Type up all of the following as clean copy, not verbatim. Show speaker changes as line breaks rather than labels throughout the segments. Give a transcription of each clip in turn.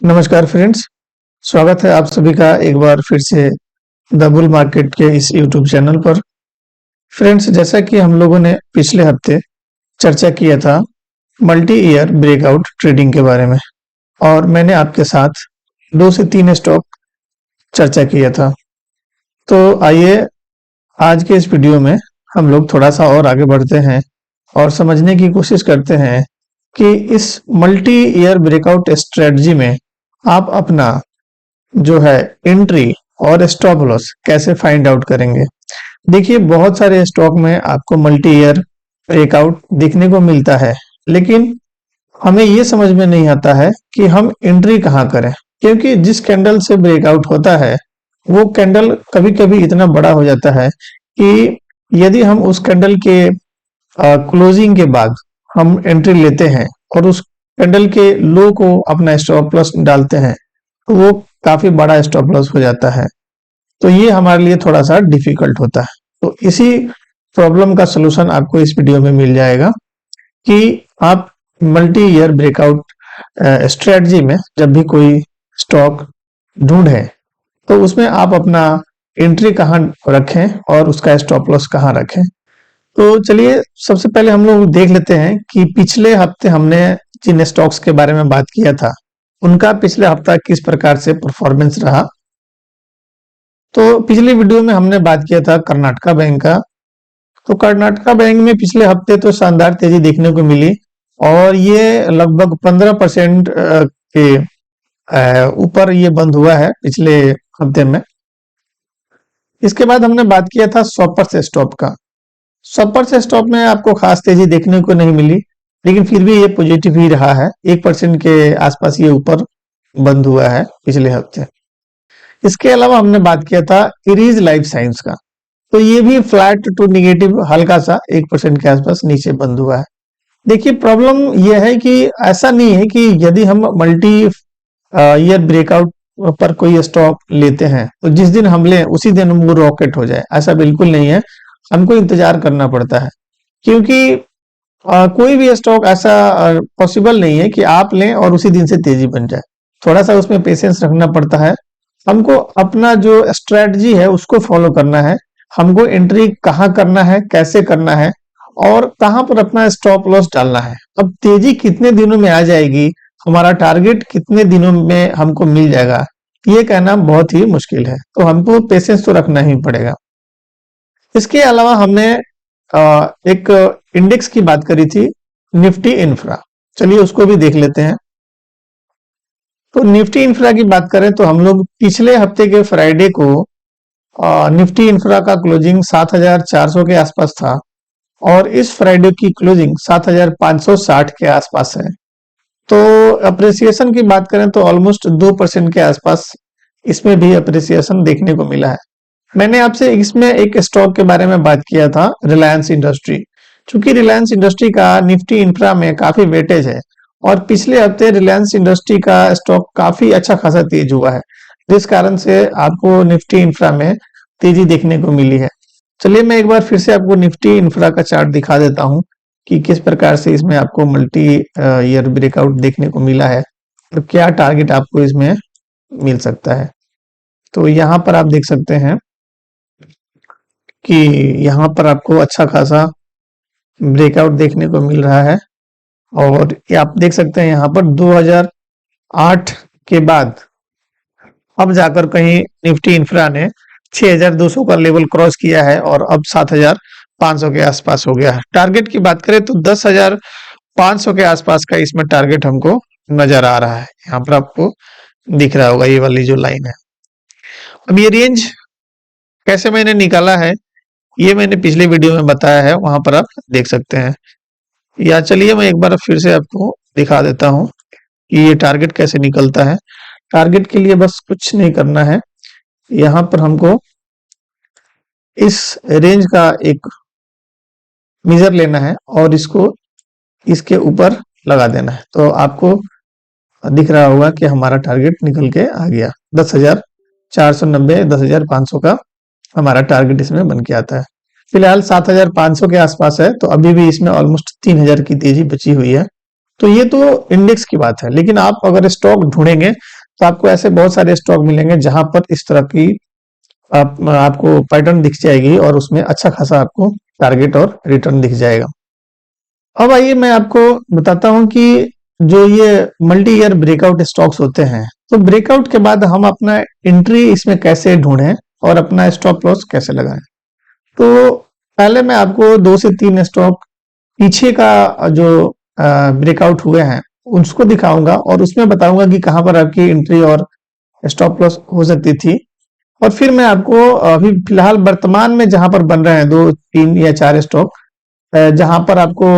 नमस्कार फ्रेंड्स, स्वागत है आप सभी का एक बार फिर से द बुल मार्केट के इस यूट्यूब चैनल पर। फ्रेंड्स, जैसा कि हम लोगों ने पिछले हफ्ते चर्चा किया था मल्टी ईयर ब्रेकआउट ट्रेडिंग के बारे में और मैंने आपके साथ 2 से 3 स्टॉक चर्चा किया था। तो आइए आज के इस वीडियो में हम लोग थोड़ा सा और आगे बढ़ते हैं और समझने की कोशिश करते हैं कि इस मल्टी ईयर ब्रेकआउट स्ट्रेटजी में आप अपना जो है एंट्री और स्टॉप लॉस कैसे फाइंड आउट करेंगे। देखिए, बहुत सारे स्टॉक में आपको मल्टी ईयर ब्रेकआउट देखने को मिलता है, लेकिन हमें ये समझ में नहीं आता है कि हम एंट्री कहाँ करें, क्योंकि जिस कैंडल से ब्रेकआउट होता है वो कैंडल कभी कभी इतना बड़ा हो जाता है कि यदि हम उस कैंडल के क्लोजिंग के बाद हम एंट्री लेते हैं और उस कैंडल के लो को अपना स्टॉप लॉस डालते हैं तो वो काफी बड़ा स्टॉप लॉस हो जाता है। तो ये हमारे लिए थोड़ा सा डिफिकल्ट होता है। तो इसी प्रॉब्लम का सलूशन आपको इस वीडियो में मिल जाएगा कि आप मल्टी ईयर ब्रेकआउट स्ट्रेटजी में जब भी कोई स्टॉक ढूंढें तो उसमें आप अपना एंट्री कहाँ रखें और उसका स्टॉप लॉस कहाँ रखें। तो चलिए सबसे पहले हम लोग देख लेते हैं कि पिछले हफ्ते हमने जिन स्टॉक्स के बारे में बात किया था उनका पिछले हफ्ता किस प्रकार से परफॉर्मेंस रहा। तो पिछले वीडियो में हमने बात किया था कर्नाटका बैंक का। तो कर्नाटका बैंक में पिछले हफ्ते तो शानदार तेजी देखने को मिली और ये लगभग 15% के ऊपर ये बंद हुआ है पिछले हफ्ते में। इसके बाद हमने बात किया था स्वपर्स स्टॉप का। स्वपर्स स्टॉप में आपको खास तेजी देखने को नहीं मिली, लेकिन फिर भी ये पॉजिटिव ही रहा है। 1% के आसपास ये ऊपर बंद हुआ है पिछले हफ्ते। इसके अलावा हमने बात किया था इरीज लाइफ साइंस का। तो ये भी फ्लैट टू निगेटिव हल्का सा 1% के आसपास नीचे बंद हुआ है। देखिए, प्रॉब्लम यह है कि ऐसा नहीं है कि यदि हम मल्टी ईयर ब्रेकआउट पर कोई स्टॉक लेते हैं तो जिस दिन हम लें उसी दिन वो रॉकेट हो जाए, ऐसा बिल्कुल नहीं है। हमको इंतजार करना पड़ता है, क्योंकि कोई भी स्टॉक ऐसा पॉसिबल नहीं है कि आप लें और उसी दिन से तेजी बन जाए। थोड़ा सा उसमें पेशेंस रखना पड़ता है। हमको अपना जो स्ट्रेटजी है उसको फॉलो करना है। हमको एंट्री कहाँ करना है, कैसे करना है और कहाँ पर अपना स्टॉप लॉस डालना है। अब तेजी कितने दिनों में आ जाएगी, हमारा टारगेट कितने दिनों में हमको मिल जाएगा, ये कहना बहुत ही मुश्किल है। तो हमको पेशेंस तो रखना ही पड़ेगा। इसके अलावा हमने एक इंडेक्स की बात करी थी, निफ्टी इंफ्रा। चलिए उसको भी देख लेते हैं। तो निफ्टी इंफ्रा की बात करें तो हम लोग पिछले हफ्ते के फ्राइडे को निफ्टी इंफ्रा का क्लोजिंग 7,400 के आसपास था और इस फ्राइडे की क्लोजिंग 7,560 के आसपास है। तो अप्रिसिएशन की बात करें तो ऑलमोस्ट 2% के आसपास इसमें भी अप्रिसिएशन देखने को मिला है। मैंने आपसे इसमें एक स्टॉक के बारे में बात किया था, रिलायंस इंडस्ट्री। चूंकि रिलायंस इंडस्ट्री का निफ्टी इंफ्रा में काफी वेटेज है और पिछले हफ्ते रिलायंस इंडस्ट्री का स्टॉक काफी अच्छा खासा तेज हुआ है, जिस कारण से आपको निफ्टी इंफ्रा में तेजी देखने को मिली है। चलिए मैं एक बार फिर से आपको निफ्टी इंफ्रा का चार्ट दिखा देता हूं कि किस प्रकार से इसमें आपको मल्टी ईयर ब्रेकआउट देखने को मिला है और क्या टारगेट आपको इसमें मिल सकता है। तो यहाँ पर आप देख सकते हैं कि यहाँ पर आपको अच्छा खासा ब्रेकआउट देखने को मिल रहा है और ये आप देख सकते हैं यहाँ पर 2008 के बाद अब जाकर कहीं निफ्टी इंफ्रा ने 6,200 का लेवल क्रॉस किया है और अब 7,500 के आसपास हो गया है। टारगेट की बात करें तो 10,500 के आसपास का इसमें टारगेट हमको नजर आ रहा है। यहाँ पर आपको दिख रहा होगा ये वाली जो लाइन है। अब ये रेंज कैसे मैंने निकाला है ये मैंने पिछले वीडियो में बताया है, वहां पर आप देख सकते हैं। या चलिए मैं एक बार फिर से आपको दिखा देता हूं कि ये टारगेट कैसे निकलता है। टारगेट के लिए बस कुछ नहीं करना है, यहाँ पर हमको इस रेंज का एक मेजर लेना है और इसको इसके ऊपर लगा देना है। तो आपको दिख रहा होगा कि हमारा टारगेट निकल के आ गया। 10,490 10,500 का हमारा टारगेट इसमें बन के आता है। फिलहाल 7,500 के आसपास है, तो अभी भी इसमें ऑलमोस्ट 3,000 की तेजी बची हुई है। तो ये तो इंडेक्स की बात है, लेकिन आप अगर स्टॉक ढूंढेंगे तो आपको ऐसे बहुत सारे स्टॉक मिलेंगे जहां पर इस तरह की आपको पैटर्न दिख जाएगी और उसमें अच्छा खासा आपको टारगेट और रिटर्न दिख जाएगा। अब आइए मैं आपको बताता हूं कि जो ये मल्टी ईयर ब्रेकआउट स्टॉक्स होते हैं, तो ब्रेकआउट के बाद हम अपना एंट्री इसमें कैसे ढूंढें और अपना स्टॉप लॉस कैसे लगाएं। तो पहले मैं आपको 2 से 3 स्टॉक पीछे का जो ब्रेकआउट हुए हैं उसको दिखाऊंगा और उसमें बताऊंगा कि कहां पर आपकी एंट्री और स्टॉप लॉस हो सकती थी। और फिर मैं आपको अभी फिलहाल वर्तमान में जहां पर बन रहे हैं 2, 3 या 4 स्टॉक, जहां पर आपको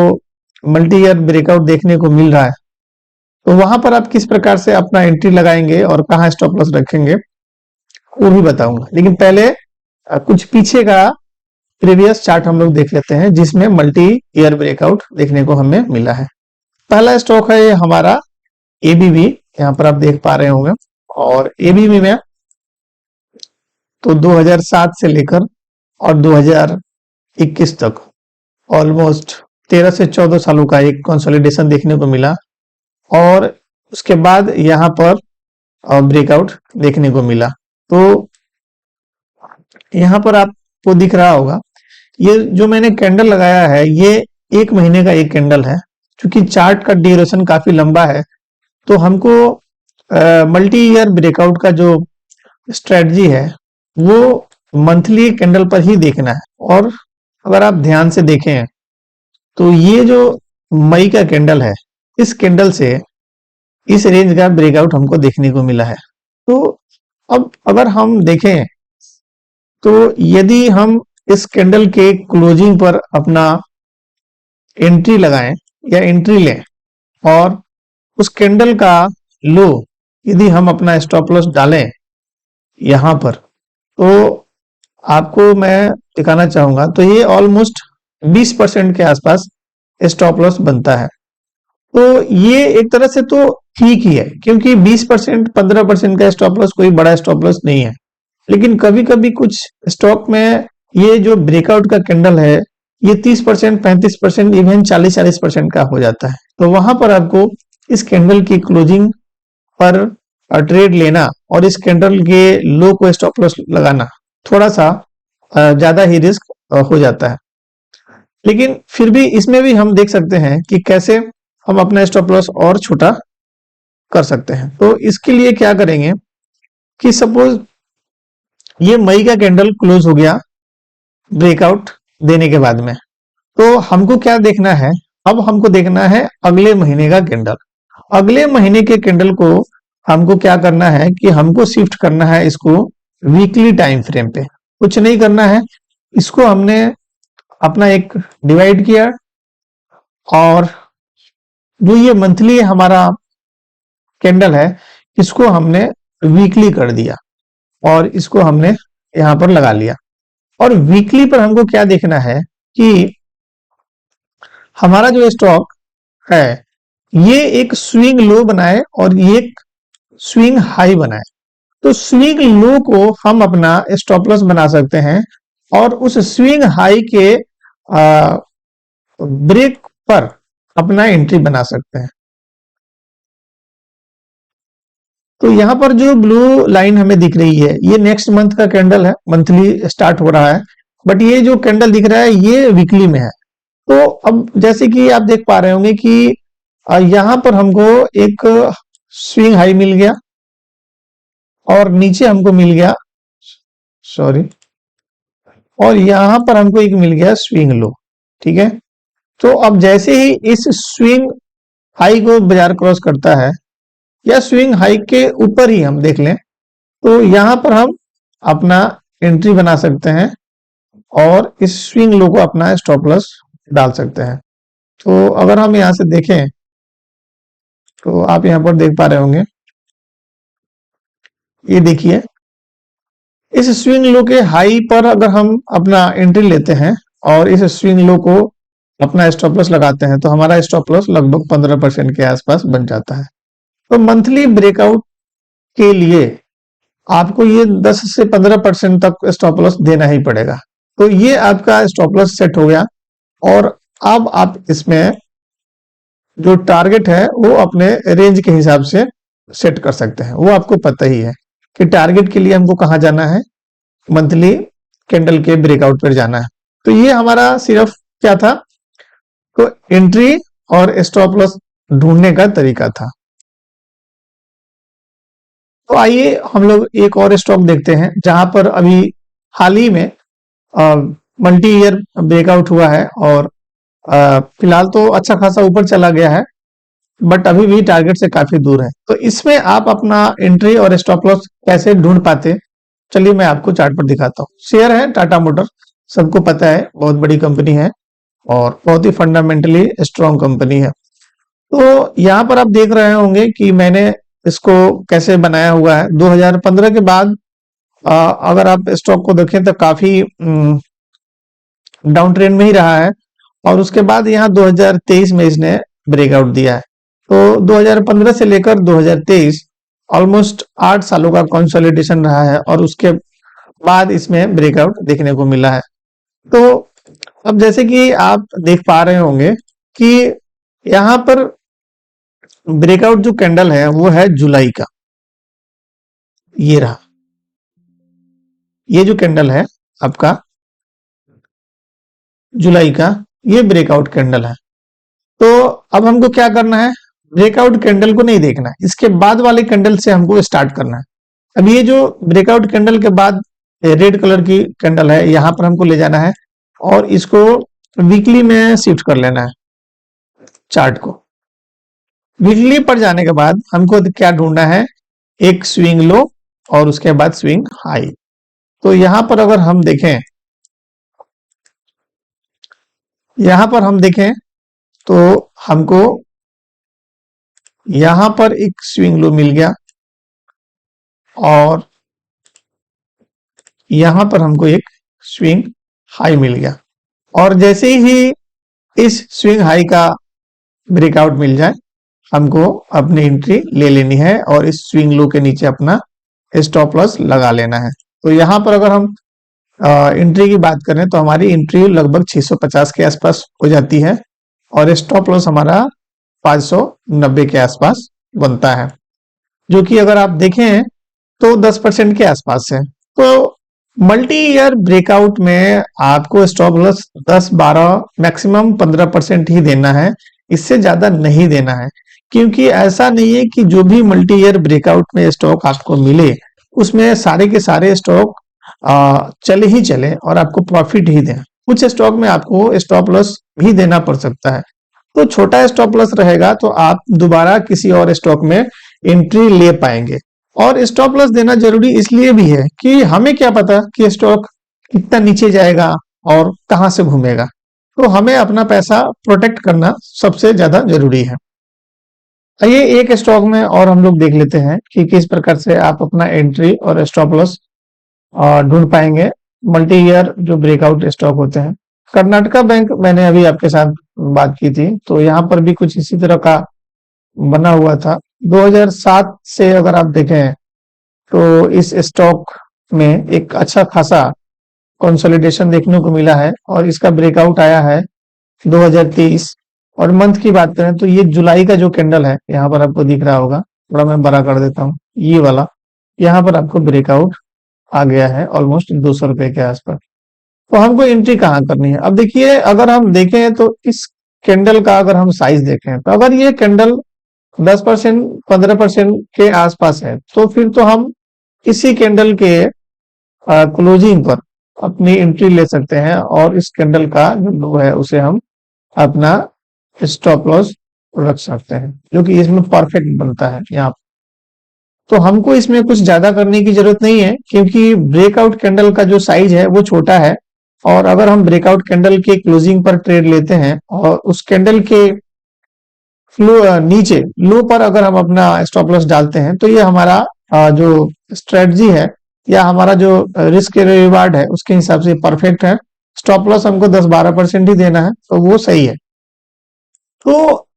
मल्टी ईयर ब्रेकआउट देखने को मिल रहा है, तो वहां पर आप किस प्रकार से अपना एंट्री लगाएंगे और कहाँ स्टॉप लॉस रखेंगे वो भी बताऊंगा। लेकिन पहले कुछ पीछे का प्रीवियस चार्ट हम लोग देख लेते हैं जिसमें मल्टी ईयर ब्रेकआउट देखने को हमें मिला है। पहला स्टॉक है ये हमारा एबीबी, यहाँ पर आप देख पा रहे होंगे। और एबीबी में तो 2007 से लेकर और 2021 तक ऑलमोस्ट 13 से 14 सालों का एक कंसोलिडेशन देखने को मिला और उसके बाद यहाँ पर ब्रेकआउट देखने को मिला। तो यहाँ पर आपको दिख रहा होगा ये जो मैंने कैंडल लगाया है ये 1 महीने का एक कैंडल है। क्योंकि चार्ट का ड्यूरेशन काफी लंबा है तो हमको मल्टी ईयर ब्रेकआउट का जो स्ट्रेटजी है वो मंथली कैंडल पर ही देखना है। और अगर आप ध्यान से देखें तो ये जो मई का कैंडल है, इस कैंडल से इस रेंज का ब्रेकआउट हमको देखने को मिला है। तो अब अगर हम देखें तो यदि हम इस कैंडल के क्लोजिंग पर अपना एंट्री लगाएं या एंट्री लें और उस कैंडल का लो यदि हम अपना स्टॉप लॉस डालें यहां पर, तो आपको मैं दिखाना चाहूंगा तो ये ऑलमोस्ट 20% के आसपास स्टॉप लॉस बनता है। तो ये एक तरह से तो ठीक ही है क्योंकि 20% 15% का स्टॉप लॉस कोई बड़ा स्टॉप लॉस नहीं है। लेकिन कभी कभी कुछ स्टॉक में ये जो ब्रेकआउट का कैंडल है ये 30%, 35%, इवन 40% का हो जाता है। तो वहां पर आपको इस कैंडल की क्लोजिंग पर ट्रेड लेना और इस कैंडल के लो को स्टॉप लॉस लगाना थोड़ा सा ज्यादा ही रिस्क हो जाता है। लेकिन फिर भी इसमें भी हम देख सकते हैं कि कैसे हम अपना स्टॉप लॉस और छोटा कर सकते हैं। तो इसके लिए क्या करेंगे कि सपोज ये मई का कैंडल क्लोज हो गया ब्रेकआउट देने के बाद में, तो हमको क्या देखना है, अब हमको देखना है अगले महीने का कैंडल। अगले महीने के कैंडल को हमको क्या करना है कि हमको शिफ्ट करना है इसको वीकली टाइम फ्रेम पे। कुछ नहीं करना है, इसको हमने अपना एक डिवाइड किया और जो ये मंथली हमारा कैंडल है इसको हमने वीकली कर दिया और इसको हमने यहां पर लगा लिया। और वीकली पर हमको क्या देखना है कि हमारा जो स्टॉक है ये एक स्विंग लो बनाए और ये एक स्विंग हाई बनाए। तो स्विंग लो को हम अपना स्टॉप लॉस बना सकते हैं और उस स्विंग हाई के ब्रेक पर अपना एंट्री बना सकते हैं। तो यहां पर जो ब्लू लाइन हमें दिख रही है ये नेक्स्ट मंथ का कैंडल है, मंथली स्टार्ट हो रहा है। बट ये जो कैंडल दिख रहा है ये वीकली में है। तो अब जैसे कि आप देख पा रहे होंगे कि यहां पर हमको एक स्विंग हाई मिल गया और नीचे हमको मिल गया, सॉरी, और यहां पर हमको एक मिल गया स्विंग लो। ठीक है, तो अब जैसे ही इस स्विंग हाई को बाजार क्रॉस करता है या स्विंग हाई के ऊपर ही हम देख लें तो यहां पर हम अपना एंट्री बना सकते हैं और इस स्विंग लो को अपना स्टॉप लॉस डाल सकते हैं। तो अगर हम यहां से देखें तो आप यहां पर देख पा रहे होंगे, ये देखिए इस स्विंग लो के हाई पर अगर हम अपना एंट्री लेते हैं और इस स्विंग लो को अपना स्टॉप लॉस लगाते हैं तो हमारा स्टॉप लॉस लगभग 15% के आसपास बन जाता है। तो मंथली ब्रेकआउट के लिए आपको ये 10 से 15% तक स्टॉप लॉस देना ही पड़ेगा। तो ये आपका स्टॉप लॉस सेट हो गया और अब आप इसमें जो टारगेट है वो अपने रेंज के हिसाब से सेट कर सकते हैं। वो आपको पता ही है कि टारगेट के लिए हमको कहाँ जाना है, मंथली कैंडल के ब्रेकआउट पर जाना है। तो ये हमारा सिर्फ क्या था, तो एंट्री और स्टॉप लॉस ढूंढने का तरीका था। तो आइए हम लोग एक और स्टॉक देखते हैं जहां पर अभी हाल ही में मल्टी ईयर ब्रेकआउट हुआ है और फिलहाल तो अच्छा खासा ऊपर चला गया है, बट अभी भी टारगेट से काफी दूर है। तो इसमें आप अपना एंट्री और स्टॉप लॉस कैसे ढूंढ पाते, चलिए मैं आपको चार्ट पर दिखाता हूँ। शेयर है टाटा मोटर, सबको पता है, बहुत बड़ी कंपनी है और बहुत ही फंडामेंटली स्ट्रॉन्ग कंपनी है। तो यहाँ पर आप देख रहे होंगे कि मैंने इसको कैसे बनाया हुआ है। 2015 के बाद अगर आप स्टॉक को देखें तो काफी डाउन ट्रेंड में ही रहा है और उसके बाद यहाँ 2023 में इसने ब्रेकआउट दिया है। तो 2015 से लेकर 2023 ऑलमोस्ट 8 सालों का कंसोलिडेशन रहा है और उसके बाद इसमें ब्रेकआउट देखने को मिला है। तो अब जैसे कि आप देख पा रहे होंगे कि यहाँ पर ब्रेकआउट जो कैंडल है वो है जुलाई का, ये रहा, ये जो कैंडल है आपका जुलाई का, ये ब्रेकआउट कैंडल है। तो अब हमको क्या करना है, ब्रेकआउट कैंडल को नहीं देखना है, इसके बाद वाले कैंडल से हमको स्टार्ट करना है। अब ये जो ब्रेकआउट कैंडल के बाद रेड कलर की कैंडल है, यहां पर हमको ले जाना है और इसको वीकली में शिफ्ट कर लेना है चार्ट को। वीकली पर जाने के बाद हमको क्या ढूंढना है, एक स्विंग लो और उसके बाद स्विंग हाई। तो यहां पर अगर हम देखें, यहां पर हम देखें तो हमको यहां पर एक स्विंग लो मिल गया और यहां पर हमको एक स्विंग हाई मिल गया। और जैसे ही इस स्विंग हाई का ब्रेकआउट मिल जाए, हमको अपनी एंट्री ले लेनी है और इस स्विंग लो के नीचे अपना स्टॉप लॉस लगा लेना है। तो यहां पर अगर हम एंट्री की बात करें तो हमारी एंट्री लगभग 650 के आसपास हो जाती है और स्टॉप लॉस हमारा 590 के आसपास बनता है, जो कि अगर आप देखें तो 10% के आसपास है। तो मल्टी ईयर ब्रेकआउट में आपको स्टॉप लॉस 10-12 मैक्सिमम 15% ही देना है, इससे ज्यादा नहीं देना है। क्योंकि ऐसा नहीं है कि जो भी मल्टी ईयर ब्रेकआउट में स्टॉक आपको मिले उसमें सारे के सारे स्टॉक चले ही चले और आपको प्रॉफिट ही दें। कुछ स्टॉक में आपको स्टॉप लॉस भी देना पड़ सकता है। तो छोटा स्टॉप लॉस रहेगा तो आप दोबारा किसी और स्टॉक में एंट्री ले पाएंगे। और स्टॉप लॉस देना जरूरी इसलिए भी है कि हमें क्या पता कि स्टॉक कितना नीचे जाएगा और कहां से घूमेगा। तो हमें अपना पैसा प्रोटेक्ट करना सबसे ज्यादा जरूरी है। आइए एक स्टॉक में और हम लोग देख लेते हैं कि किस प्रकार से आप अपना एंट्री और स्टॉप लॉस ढूंढ पाएंगे मल्टी ईयर जो ब्रेकआउट स्टॉक होते हैं। कर्नाटका बैंक मैंने अभी आपके साथ बात की थी, तो यहाँ पर भी कुछ इसी तरह का बना हुआ था। 2007 से अगर आप देखें तो इस स्टॉक में एक अच्छा खासा कंसोलिडेशन देखने को मिला है और इसका ब्रेकआउट आया है 2023। और मंथ की बात करें तो ये जुलाई का जो कैंडल है, यहाँ पर आपको दिख रहा होगा, थोड़ा मैं बड़ा कर देता हूँ, ये वाला, यहाँ पर आपको ब्रेकआउट आ गया है ऑलमोस्ट 200 रुपए के आसपास। तो हमको एंट्री कहाँ करनी है, अब देखिए अगर हम देखें तो इस कैंडल का अगर हम साइज देखें तो अगर ये कैंडल 10% 15% के आसपास है तो फिर तो हम इसी कैंडल के क्लोजिंग पर अपनी एंट्री ले सकते हैं और इस कैंडल का जो लो है उसे हम अपना स्टॉप लॉस रख सकते हैं, जो कि इसमें परफेक्ट बनता है यहाँ। तो हमको इसमें कुछ ज्यादा करने की जरूरत नहीं है क्योंकि ब्रेकआउट कैंडल का जो साइज है वो छोटा है और अगर हम ब्रेकआउट कैंडल के क्लोजिंग पर ट्रेड लेते हैं और उस कैंडल के फ्लो नीचे लो पर अगर हम अपना स्टॉप लॉस डालते हैं तो ये हमारा जो स्ट्रेटजी है या हमारा जो रिस्क रिवार्ड है उसके हिसाब से परफेक्ट है। स्टॉप लॉस हमको 10-12% ही देना है तो वो सही है। तो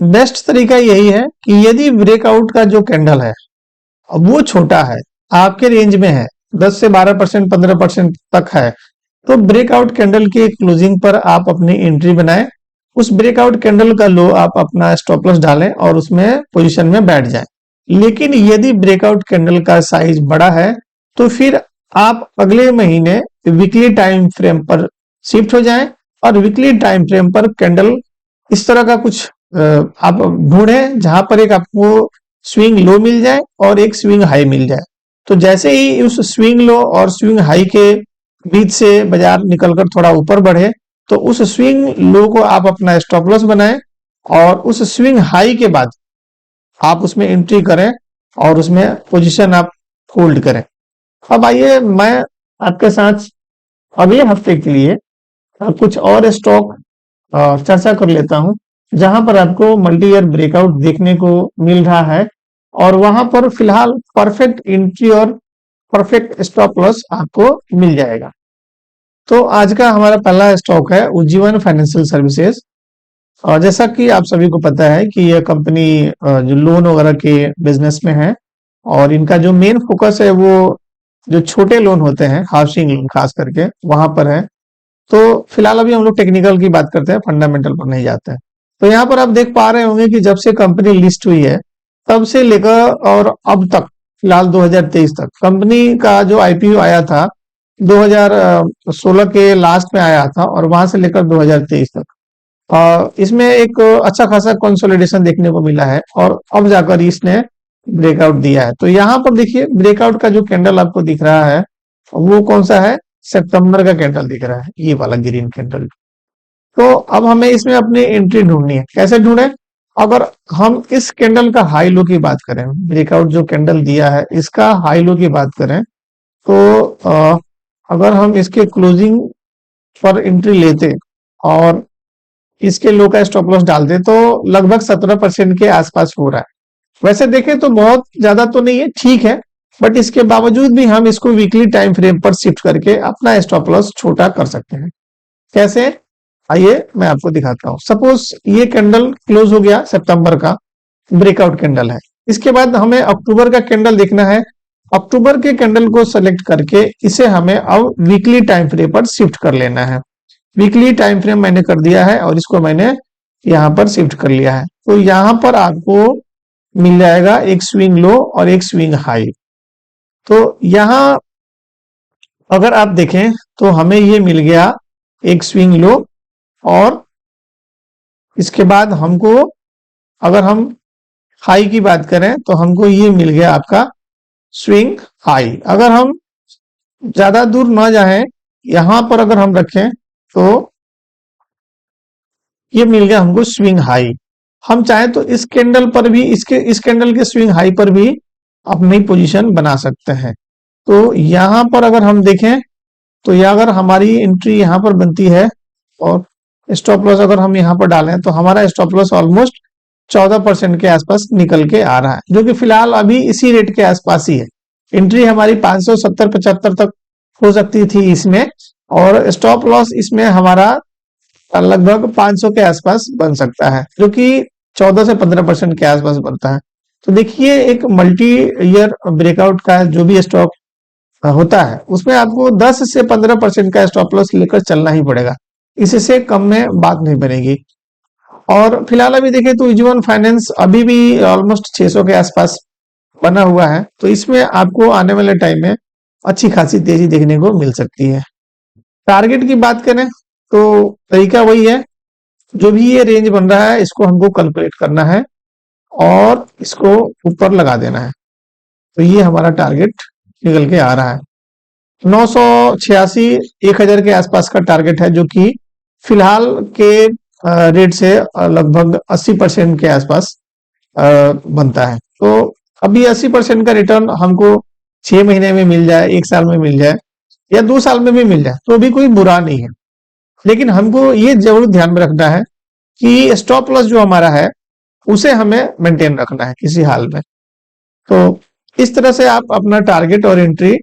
बेस्ट तरीका यही है कि यदि ब्रेकआउट का जो कैंडल है वो छोटा है, आपके रेंज में है, 10 से 12% 15% तक है, तो ब्रेकआउट कैंडल के क्लोजिंग पर आप अपनी एंट्री बनाएं उस ब्रेकआउट कैंडल का लो आप अपना स्टॉप लॉस डालें और उसमें पोजीशन में बैठ जाएं। लेकिन यदि ब्रेकआउट कैंडल का साइज बड़ा है तो फिर आप अगले महीने वीकली टाइम फ्रेम पर शिफ्ट हो जाएं और वीकली टाइम फ्रेम पर कैंडल इस तरह का कुछ आप ढूंढें जहां पर एक आपको स्विंग लो मिल जाए और एक स्विंग हाई मिल जाए। तो जैसे ही उस स्विंग लो और स्विंग हाई के बीच से बाजार निकलकर थोड़ा ऊपर बढ़े तो उस स्विंग लो को आप अपना स्टॉप लॉस बनाएं और उस स्विंग हाई के बाद आप उसमें एंट्री करें और उसमें पोजीशन आप होल्ड करें। अब आइए मैं आपके साथ अगले हफ्ते के लिए कुछ और स्टॉक चर्चा कर लेता हूं जहां पर आपको मल्टी ईयर ब्रेकआउट देखने को मिल रहा है और वहां पर फिलहाल परफेक्ट एंट्री और परफेक्ट स्टॉप लॉस आपको मिल जाएगा। तो आज का हमारा पहला स्टॉक है उज्जीवन फाइनेंशियल सर्विसेज। और जैसा कि आप सभी को पता है कि यह कंपनी जो लोन वगैरह के बिजनेस में है और इनका जो मेन फोकस है वो जो छोटे लोन होते हैं हाउसिंग लोन खास करके वहां पर है। तो फिलहाल अभी हम लोग टेक्निकल की बात करते हैं, फंडामेंटल पर नहीं जाते हैं। तो यहाँ पर आप देख पा रहे होंगे कि जब से कंपनी लिस्ट हुई है तब से लेकर और अब तक फिलहाल 2023 तक कंपनी का जो आईपीओ आया था 2016 के लास्ट में आया था और वहां से लेकर 2023 तक इसमें एक अच्छा खासा कंसोलिडेशन देखने को मिला है और अब जाकर इसने ब्रेकआउट दिया है। तो यहाँ पर देखिए ब्रेकआउट का जो कैंडल आपको दिख रहा है वो कौन सा है, सितंबर का कैंडल दिख रहा है, ये वाला ग्रीन कैंडल। तो अब हमें इसमें अपनी एंट्री ढूंढनी है, कैसे ढूंढे? अगर हम इस कैंडल का हाई लो की बात करें, ब्रेकआउट जो कैंडल दिया है इसका हाई लो की बात करें तो अगर हम इसके क्लोजिंग पर एंट्री लेते और इसके लो का स्टॉप लॉस डालते तो लगभग 17% के आसपास हो रहा है। वैसे देखें तो बहुत ज्यादा तो नहीं है, ठीक है, बट इसके बावजूद भी हम इसको वीकली टाइम फ्रेम पर शिफ्ट करके अपना स्टॉप लॉस छोटा कर सकते हैं। कैसे? आइए मैं आपको दिखाता हूं। सपोज ये कैंडल क्लोज हो गया, सितंबर का ब्रेकआउट कैंडल है। इसके बाद हमें अक्टूबर का कैंडल देखना है। अक्टूबर के कैंडल को सेलेक्ट करके इसे हमें अब वीकली टाइम फ्रेम पर शिफ्ट कर लेना है। वीकली टाइम फ्रेम मैंने कर दिया है और इसको मैंने यहां पर शिफ्ट कर लिया है। तो यहां पर आपको मिल जाएगा एक स्विंग लो और एक स्विंग हाई। तो यहां अगर आप देखें तो हमें ये मिल गया एक स्विंग लो और इसके बाद हमको अगर हम हाई की बात करें तो हमको ये मिल गया आपका स्विंग हाई। अगर हम ज्यादा दूर ना जाएं, यहां पर अगर हम रखें तो ये मिल गया हमको स्विंग हाई। हम चाहे तो इस कैंडल पर भी इस कैंडल के स्विंग हाई पर भी अपनी पोजीशन बना सकते हैं। तो यहां पर अगर हम देखें तो यह अगर हमारी एंट्री यहां पर बनती है और स्टॉप लॉस अगर हम यहां पर डालें तो हमारा स्टॉप लॉस ऑलमोस्ट 14% के आसपास निकल के आ रहा है, जो कि फिलहाल अभी इसी रेट के आसपास ही है। एंट्री हमारी 570-75 तक हो सकती थी इसमें और स्टॉप लॉस इसमें हमारा लगभग 500 के आसपास बन सकता है, जो कि 14 से 15% के आसपास बनता है। तो देखिए एक मल्टी ईयर ब्रेकआउट का जो भी स्टॉक होता है उसमें आपको 10 से 15% का स्टॉप लॉस लेकर चलना ही पड़ेगा, इससे कम में बात नहीं बनेगी। और फिलहाल अभी देखें तो उज्जीवन फाइनेंस अभी भी ऑलमोस्ट 600 के आसपास बना हुआ है, तो इसमें आपको आने वाले टाइम में अच्छी खासी तेजी देखने को मिल सकती है। टारगेट की बात करें तो तरीका वही है, जो भी ये रेंज बन रहा है इसको हमको कैलकुलेट करना है और इसको ऊपर लगा देना है। तो ये हमारा टारगेट निकल के आ रहा है 986 1000 के आसपास का टारगेट है, जो कि फिलहाल के रेट से लगभग 80% के आसपास बनता है। तो अभी 80% का रिटर्न हमको 6 महीने में मिल जाए, 1 साल में मिल जाए या 2 साल में भी मिल जाए तो भी कोई बुरा नहीं है। लेकिन हमको ये जरूर ध्यान में रखना है कि स्टॉप लॉस जो हमारा है उसे हमें मेंटेन रखना है किसी हाल में। तो इस तरह से आप अपना टारगेट और एंट्री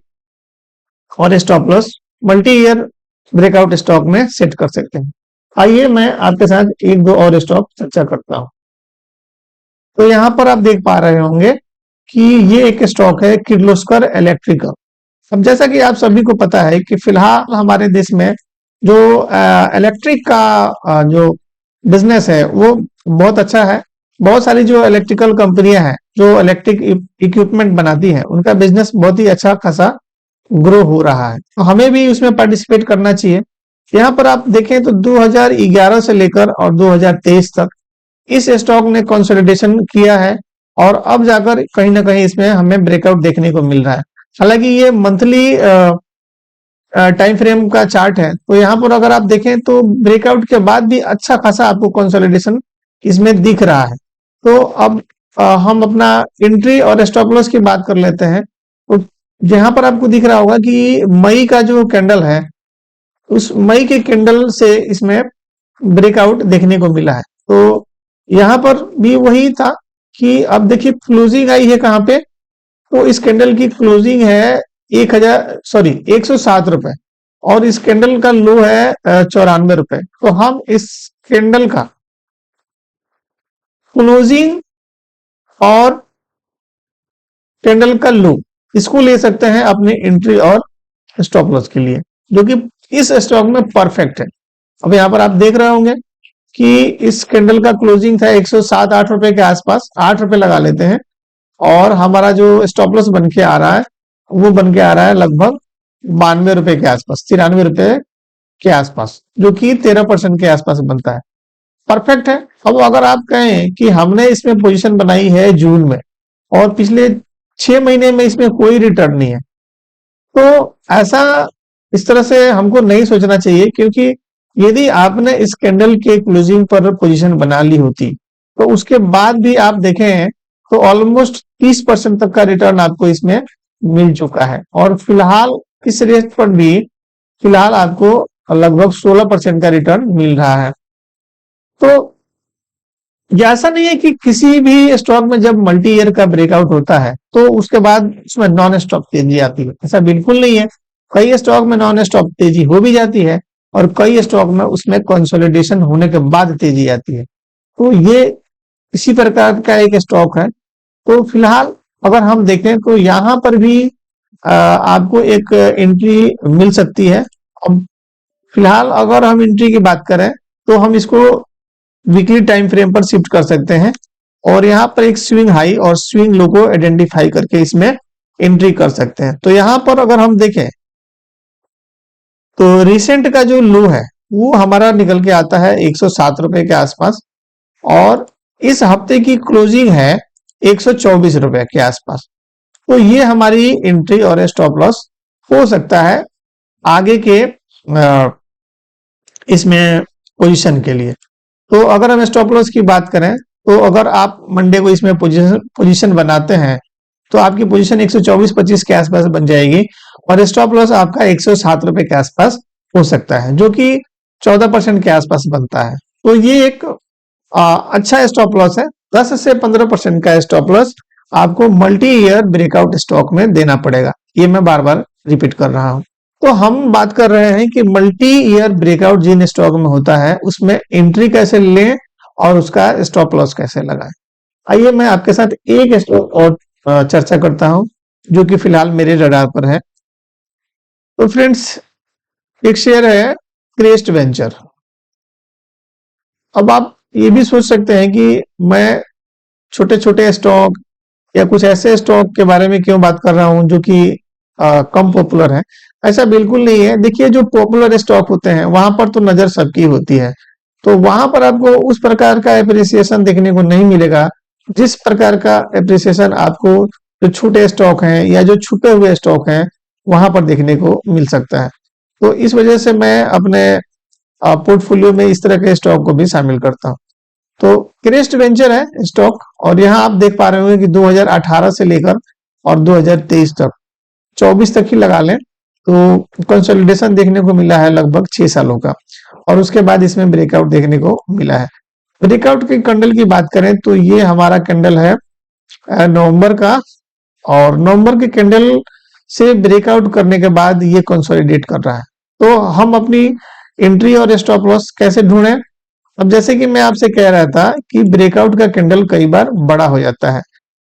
और stop loss multi year breakout stock में सेट कर सकते हैं। आइए मैं आपके साथ एक दो और स्टॉक चर्चा करता हूं। तो यहां पर आप देख पा रहे होंगे कि ये एक स्टॉक है किर्लोस्कर इलेक्ट्रिकल। अब जैसा कि आप सभी को पता है कि फिलहाल हमारे देश में जो इलेक्ट्रिक का जो बिजनेस है वो बहुत अच्छा है। बहुत सारी जो इलेक्ट्रिकल कंपनियां हैं जो इलेक्ट्रिक इक्विपमेंट बनाती हैं उनका बिजनेस बहुत ही अच्छा खासा ग्रो हो रहा है, तो हमें भी उसमें पार्टिसिपेट करना चाहिए। यहाँ पर आप देखें तो 2011 से लेकर और 2023 तक इस स्टॉक ने कंसोलिडेशन किया है और अब जाकर कहीं ना कहीं इसमें हमें ब्रेकआउट देखने को मिल रहा है। हालांकि ये मंथली टाइम फ्रेम का चार्ट है, तो यहाँ पर अगर आप देखें तो ब्रेकआउट के बाद भी अच्छा खासा आपको कंसोलिडेशन इसमें दिख रहा है। तो अब हम अपना एंट्री और स्टॉप लॉस की बात कर लेते हैं। तो यहाँ पर आपको दिख रहा होगा कि मई का जो कैंडल है उस मई के कैंडल से इसमें ब्रेकआउट देखने को मिला है। तो यहाँ पर भी वही था कि अब देखिए क्लोजिंग आई है कहाँ पे, तो इस कैंडल की क्लोजिंग है 107 रुपए और इस कैंडल का लो है 94 रुपए। तो हम इस कैंडल का क्लोजिंग और कैंडल का लो इसको ले सकते हैं अपने एंट्री और स्टॉप लॉस के लिए, जो कि इस स्टॉक में परफेक्ट है। अब यहाँ पर आप देख रहे होंगे कि इस कैंडल का क्लोजिंग था 107-8 रुपए के आसपास, 8 रुपए लगा लेते हैं और हमारा जो स्टॉप लॉस बन के आ रहा है वो बन के आ रहा है लगभग 92 रुपए के आसपास, 93 रुपए के आसपास, जो कि 13% के आसपास बनता है। परफेक्ट है। अब अगर आप कहें कि हमने इसमें पोजीशन बनाई है जून में और पिछले 6 महीने में इसमें कोई रिटर्न नहीं है, तो ऐसा इस तरह से हमको नहीं सोचना चाहिए, क्योंकि यदि आपने इस कैंडल के क्लोजिंग पर पोजीशन बना ली होती तो उसके बाद भी आप देखें तो ऑलमोस्ट 30% तक का रिटर्न आपको इसमें मिल चुका है और फिलहाल इस रेट पर भी फिलहाल आपको लगभग 16% का रिटर्न मिल रहा है। तो ये ऐसा नहीं है कि किसी भी स्टॉक में जब मल्टी ईयर का ब्रेकआउट होता है तो उसके बाद उसमें नॉन स्टॉप तेजी आती है, ऐसा बिल्कुल नहीं है। कई स्टॉक में नॉन स्टॉप तेजी हो भी जाती है और कई स्टॉक में उसमें कंसोलिडेशन होने के बाद तेजी आती है। तो ये इसी प्रकार का एक स्टॉक है। तो फिलहाल अगर हम देखें तो यहाँ पर भी आपको एक एंट्री मिल सकती है। अब फिलहाल अगर हम एंट्री की बात करें तो हम इसको वीकली टाइम फ्रेम पर शिफ्ट कर सकते हैं और यहाँ पर एक स्विंग हाई और स्विंग लो को आइडेंटिफाई करके इसमें एंट्री कर सकते हैं। तो यहाँ पर अगर हम देखें तो रिसेंट का जो लो है वो हमारा निकल के आता है 107 रुपए के आसपास और इस हफ्ते की क्लोजिंग है 124 रुपए के आसपास। तो ये हमारी एंट्री और स्टॉप लॉस हो सकता है आगे के इसमें पोजीशन के लिए। तो अगर हम स्टॉप लॉस की बात करें तो अगर आप मंडे को इसमें पोजीशन बनाते हैं तो आपकी पोजीशन 124-25 के आसपास बन जाएगी और स्टॉप लॉस आपका 107 रुपए के आसपास हो सकता है, जो कि 14% के आसपास बनता है। तो ये एक अच्छा स्टॉप लॉस है। 10 से 15% का स्टॉप लॉस आपको मल्टी ईयर ब्रेकआउट स्टॉक में देना पड़ेगा, ये मैं बार बार रिपीट कर रहा हूं। तो हम बात कर रहे हैं कि मल्टी ईयर ब्रेकआउट जिन स्टॉक में होता है उसमें एंट्री कैसे लें और उसका स्टॉप लॉस कैसे लगाएं। आइए मैं आपके साथ एक स्टॉक और चर्चा करता हूं जो कि फिलहाल मेरे रडार पर है। तो फ्रेंड्स, एक शेयर है क्रेस्ट वेंचर। अब आप ये भी सोच सकते हैं कि मैं छोटे छोटे स्टॉक या कुछ ऐसे स्टॉक के बारे में क्यों बात कर रहा हूं जो कि कम पॉपुलर है। ऐसा बिल्कुल नहीं है। देखिए, जो पॉपुलर स्टॉक होते हैं वहां पर तो नजर सबकी होती है, तो वहां पर आपको उस प्रकार का एप्रिसिएशन देखने को नहीं मिलेगा जिस प्रकार का एप्रिसिएशन आपको जो छोटे स्टॉक हैं या जो छुपे हुए स्टॉक हैं वहां पर देखने को मिल सकता है। तो इस वजह से मैं अपने पोर्टफोलियो में इस तरह के स्टॉक को भी शामिल करता हूँ। तो क्रेस्ट वेंचर है स्टॉक और यहाँ आप देख पा रहे होंगे कि 2018 से लेकर और 2023 तक 24 तक ही लगा लें तो कंसोलिडेशन देखने को मिला है लगभग 6 सालों का और उसके बाद इसमें ब्रेकआउट देखने को मिला है। ब्रेकआउट के कैंडल की बात करें तो ये हमारा कैंडल है नवंबर का और नवंबर के कैंडल से ब्रेकआउट करने के बाद ये कंसोलिडेट कर रहा है। तो हम अपनी एंट्री और स्टॉप लॉस कैसे ढूंढें। अब जैसे कि मैं आपसे कह रहा था कि ब्रेकआउट का कैंडल कई बार बड़ा हो जाता है,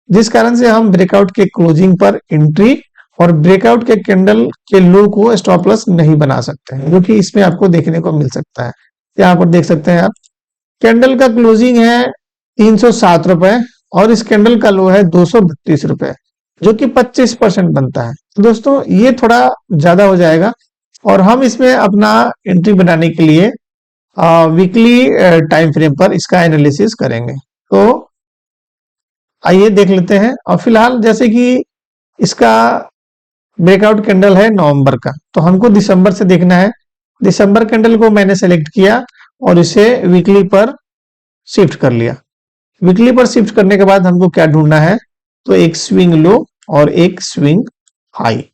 जिस कारण से हम ब्रेकआउट के क्लोजिंग पर एंट्री और ब्रेकआउट के कैंडल के लो को स्टॉप लॉस नहीं बना सकते हैं, जो कि इसमें आपको देखने को मिल सकता है। यहाँ पर देख सकते हैं आप कैंडल का क्लोजिंग है 307 रुपए और इस कैंडल का लो है 232 रुपए, जो कि 25% बनता है। तो दोस्तों ये थोड़ा ज्यादा हो जाएगा और हम इसमें अपना एंट्री बनाने के लिए वीकली टाइम फ्रेम पर इसका एनालिसिस करेंगे। तो आइए देख लेते हैं। और फिलहाल जैसे कि इसका ब्रेकआउट कैंडल है नवंबर का, तो हमको दिसंबर से देखना है। दिसंबर कैंडल को मैंने सेलेक्ट किया और इसे वीकली पर शिफ्ट कर लिया। वीकली पर शिफ्ट करने के बाद हमको क्या ढूंढना है, तो एक स्विंग लो और एक स्विंग हाई।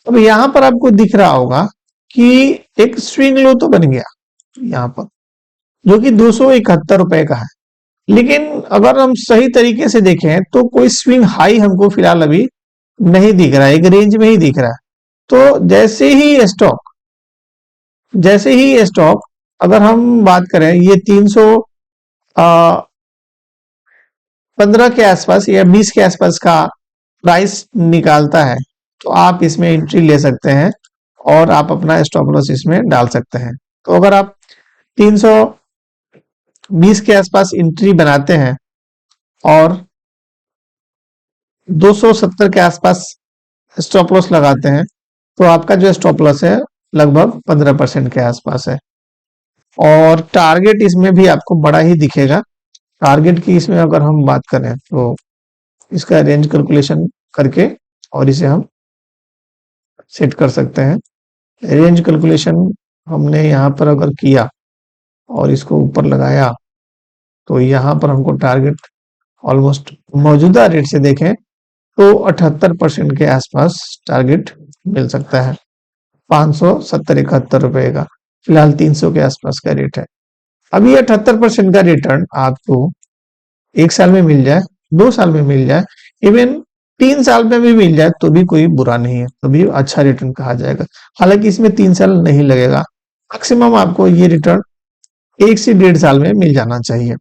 अब यहां पर आपको दिख रहा होगा कि एक स्विंग लो तो बन गया यहां पर, जो कि 271 रुपए का है। लेकिन अगर हम सही तरीके से देखें तो कोई स्विंग हाई हमको फिलहाल अभी नहीं दिख रहा है, एक रेंज में ही दिख रहा है। तो जैसे ही स्टॉक अगर हम बात करें, ये 315 के आसपास या 20 के आसपास का प्राइस निकालता है, तो आप इसमें एंट्री ले सकते हैं और आप अपना स्टॉप लॉस इसमें डाल सकते हैं। तो अगर आप 320 के आसपास एंट्री बनाते हैं और 270 के आसपास स्टॉप लॉस लगाते हैं, तो आपका जो स्टॉप लॉस है लगभग 15% के आसपास है। और टारगेट इसमें भी आपको बड़ा ही दिखेगा। टारगेट की इसमें अगर हम बात करें तो इसका रेंज कैलकुलेशन करके और इसे हम सेट कर सकते हैं। रेंज कैलकुलेशन हमने यहाँ पर अगर किया और इसको ऊपर लगाया, तो यहाँ पर हमको टारगेट ऑलमोस्ट मौजूदा रेट से देखें तो 78% के आसपास टारगेट मिल सकता है, 570-71 रुपए का। फिलहाल 300 के आसपास का रेट है। अब ये 78% का रिटर्न आपको 1 साल में मिल जाए, 2 साल में मिल जाए, इवन 3 साल में भी मिल जाए तो भी कोई बुरा नहीं है, तो भी अच्छा रिटर्न कहा जाएगा। हालांकि इसमें 3 साल नहीं लगेगा, मैक्सिमम आपको ये रिटर्न 1 से 1.5 साल में मिल जाना चाहिए।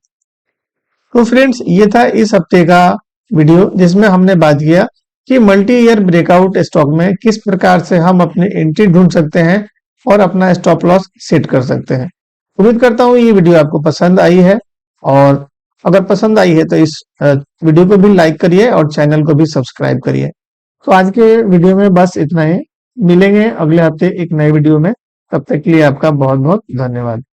तो फ्रेंड्स ये था इस हफ्ते का वीडियो, जिसमें हमने बात किया कि मल्टी ईयर ब्रेकआउट स्टॉक में किस प्रकार से हम अपनी एंट्री ढूंढ सकते हैं और अपना स्टॉप लॉस सेट कर सकते हैं। उम्मीद करता हूँ ये वीडियो आपको पसंद आई है, और अगर पसंद आई है तो इस वीडियो को भी लाइक करिए और चैनल को भी सब्सक्राइब करिए। तो आज के वीडियो में बस इतना ही। मिलेंगे अगले हफ्ते एक नए वीडियो में। तब तक के लिए आपका बहुत बहुत धन्यवाद।